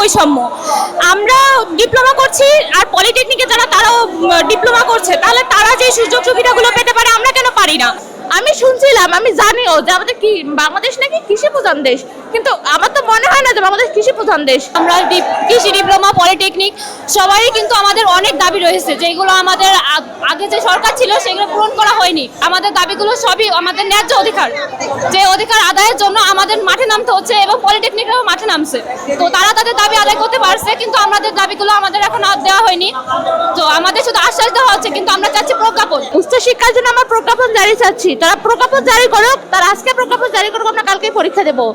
বৈষম্য। আমরা ডিপ্লোমা করছি আর পলিটেকনিকে যারা তারাও ডিপ্লোমা করছে, তাহলে তারা যে সুযোগ সুবিধাগুলো পেতে পারে আমরা কেন পারি না? আমি শুনছিলাম, আমি জানিও যে আমাদের কি বাংলাদেশ নাকি কৃষি প্রধান দেশ, কিন্তু আমার তো মনে হয় না যে বাংলাদেশ কৃষি প্রধান দেশ। আমরা কৃষি ডিপ্লোমা পলিটেকনিক সবারই কিন্তু আমাদের অনেক দাবি রয়েছে, যেগুলো আমাদের আগে যে সরকার ছিল সেগুলো পূরণ করা হয়নি। আমাদের দাবিগুলো সবই আমাদের ন্যায্য অধিকার, যে অধিকার আদায়ের জন্য আমাদের মাঠে নামতে হচ্ছে এবং পলিটেকনিকরাও মাঠে নামছে। তো তারা তাদের দাবি আদায় করতে পারছে, কিন্তু আমাদের দাবিগুলো আমাদের এখন দেওয়া হয়নি। তো আমাদের শুধু আশ্বাস দেওয়া হচ্ছে, কিন্তু আমরা চাচ্ছি প্রজ্ঞাপন। উচ্চশিক্ষার জন্য আমরা প্রজ্ঞাপন জারি চাচ্ছি। তারা প্রজ্ঞাপন জারি করুক, তারা আজকে প্রজ্ঞাপন জারি করুক, আমরা কালকে পরীক্ষা দেবো,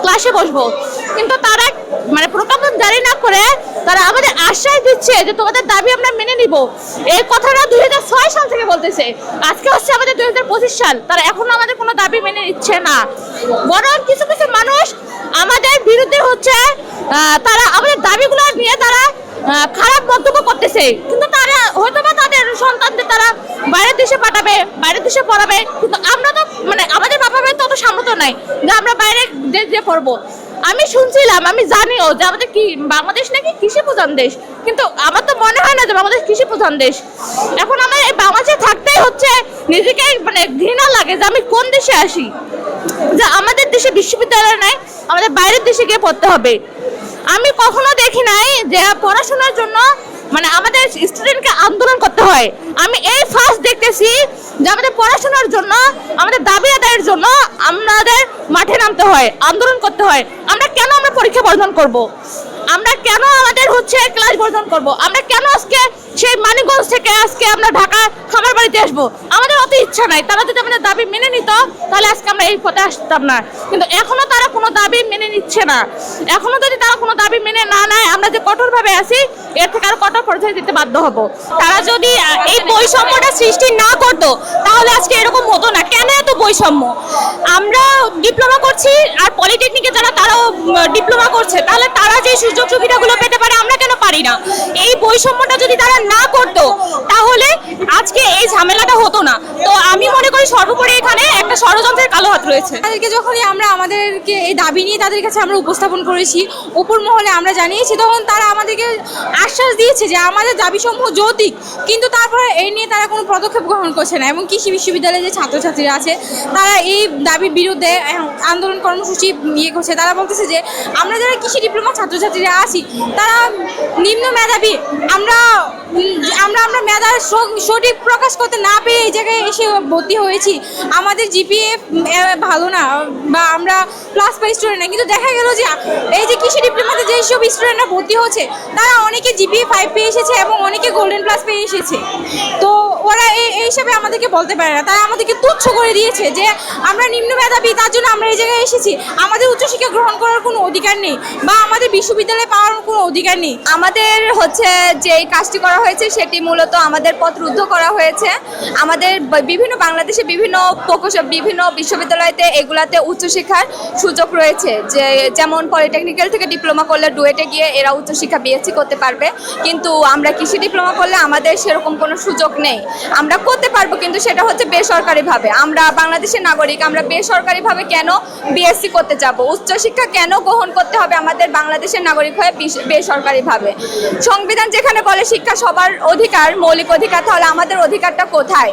ক্লাসে বসবো। কিন্তু তারা প্রজ্ঞাপন জারি না করে তারা আমাদের আশ্বাস দিচ্ছে যে তোমাদের দাবি আমরা মেনে নিব। এই কথাটা 2006 সাল থেকে বলতেছে, আজকে হচ্ছে আমাদের 2025 সাল। তারা এখনো আমাদের কোনো দাবি মেনে নিচ্ছে না, বরং কিছু কিছু মানুষ আমাদের বিরুদ্ধে হচ্ছে। তারা আমাদের দাবিগুলো নিয়ে তারা খারাপ মন্তব্য করতেছে, কিন্তু তারা হয়তো বা তাদের সন্তানদের তারা বাইরের দেশে পাঠাবে, বাইরের দেশে পড়াবে, কিন্তু আমরা তো আমাদের বাবা মায়ের তো অত সামর্থ্য নাই যে আমরা বাইরে দেশ দিয়ে পড়বো। আমি শুনছিলাম, আমি জানিও যে আমাদের কি বাংলাদেশ নাকি কৃষি প্রধান দেশ, কিন্তু আমার তো মনে হয় না যে বাংলাদেশ কৃষি প্রধান দেশ। এখন আমার এই বাংলাদেশে থাকতেই হচ্ছে নিজেকে ঘৃণা লাগে যে আমি কোন দেশে আসি, যে আমাদের দেশে বিশ্ববিদ্যালয় নাই, আমাদের বাইরের দেশে গিয়ে পড়তে হবে। আমি কখনো দেখি নাই যে পড়াশোনার জন্য আমাদের স্টুডেন্টকে আন্দোলন করতে হয়। আমি এই ফার্স্ট দেখতেছি যে আমাদের পড়াশোনার জন্য, আমাদের দাবি আদায়ের জন্য আমাদের মাঠে নামতে হয়, আন্দোলন করতে হয়। আমরা পরীক্ষা বর্জন করব? আমরা কেন আমাদের হচ্ছে ক্লাস বর্জন করব? আমরা কেন আজকে সেই মানিকগঞ্জ থেকে আজকে আমরা ঢাকা খামার বাড়িতে আসবো? আমাদের অত ইচ্ছা নাই। তারা যদি আমাদের দাবি মেনে নিত তাহলে আজকে আমরা এই পথে আসতাম না, কিন্তু এখনো তারা কোনো দাবি মেনে নিচ্ছে না। এখনো যদি তারা কোনো দাবি মেনে না নেয়, আমরা যে কঠোরভাবে আছি এর থেকে আরো কঠোর পর্যায়ে দিতে বাধ্য হব। তারা যদি এই বৈষম্যটা সৃষ্টি না করতো তাহলে আজকে এরকম হতো না। কেন এত বৈষম্য? আমরা ডিপ্লোমা করছি আর পলিটেকনিকে যারা তারাও ডিপ্লোমা করছে, তাহলে তারা যে সুযোগ সুবিধাগুলো পেতে পারে আমরা কেন পারি না? এই বৈষম্যটা যদি তারা না করতো তাহলে আজকে এই ঝামেলাটা হতো না। তো আমি মনে করি সর্বোপরি এখানে একটা ষড়যন্ত্রের কালো হাত রয়েছে। তাদেরকে যখনই আমাদেরকে এই দাবি নিয়ে তাদের কাছে আমরা উপস্থাপন করেছি, উপর মহলে আমরা জানিয়েছি, তখন তারা আমাদেরকে আশ্বাস দিয়েছে যে আমাদের দাবিসমূহ যৌক্তিক, কিন্তু তারপরে এই নিয়ে তারা কোনো পদক্ষেপ গ্রহণ করছে না। এবং কৃষি বিশ্ববিদ্যালয়ে যে ছাত্রছাত্রীরা আছে তারা এই দাবির বিরুদ্ধে আন্দোলন কর্মসূচি করছে। তারা বলতেছে যে আমরা যারা কৃষি ডিপ্লোমা ছাত্রছাত্রীরা আছি তারা নিম্ন মেধাবী, আমরা মেধার সঠিক প্রকাশ করতে না পেরে এই জায়গায় এসে ভর্তি হয়েছি। আমাদের জিপিএ ভালো না বা আমরা প্লাস পাই স্টুডেন্ট না, কিন্তু দেখা গেল যে এই যে কৃষি ডিপ্লোমাতে যেসব স্টুডেন্টরা ভর্তি হচ্ছে তারা অনেকে জিপিএ 5 পেয়ে এসেছে এবং অনেকে গোল্ডেন প্লাস পেয়ে এসেছে। তো ওরা এই হিসাবে আমাদেরকে বলতে পারে না, তারা আমাদেরকে তুচ্ছ করে দিয়েছে যে আমরা নিম্ন মেধাবী, তার জন্য আমরা এই জায়গায় এসেছি। আমাদের উচ্চশিক্ষা গ্রহণ করার কোনো অধিকার নেই বা আমাদের বিশ্ববিদ্যালয়ে পাওয়ার কোনো অধিকার নেই। আমাদের হচ্ছে যে কাজটি করা হয়েছে সেটি মূলত আমাদের পথ রুদ্ধ করা হয়েছে। আমাদের বিভিন্ন বাংলাদেশে বিভিন্ন বিশ্ববিদ্যালয়তে এগুলাতে উচ্চশিক্ষার সুযোগ রয়েছে, যেমন পলিটেকনিক্যাল থেকে ডিপ্লোমা করলে ডুয়েটে গিয়ে এরা উচ্চশিক্ষা বিএসসি করতে পারবে, কিন্তু আমরা কৃষি ডিপ্লোমা করলে আমাদের সেরকম কোনো সুযোগ নেই। আমরা করতে পারবো, কিন্তু সেটা হচ্ছে বেসরকারিভাবে। আমরা বাংলাদেশের নাগরিক, আমরা বেসরকারিভাবে কেন বিএসসি করতে যাব? উচ্চশিক্ষা কেন গ্রহণ করতে হবে আমাদের বাংলাদেশের নাগরিক হয়ে বেসরকারিভাবে? সংবিধান যেখানে বলে শিক্ষা সবার অধিকার, মৌলিক অধিকার, তাহলে আমাদের অধিকারটা কোথায়?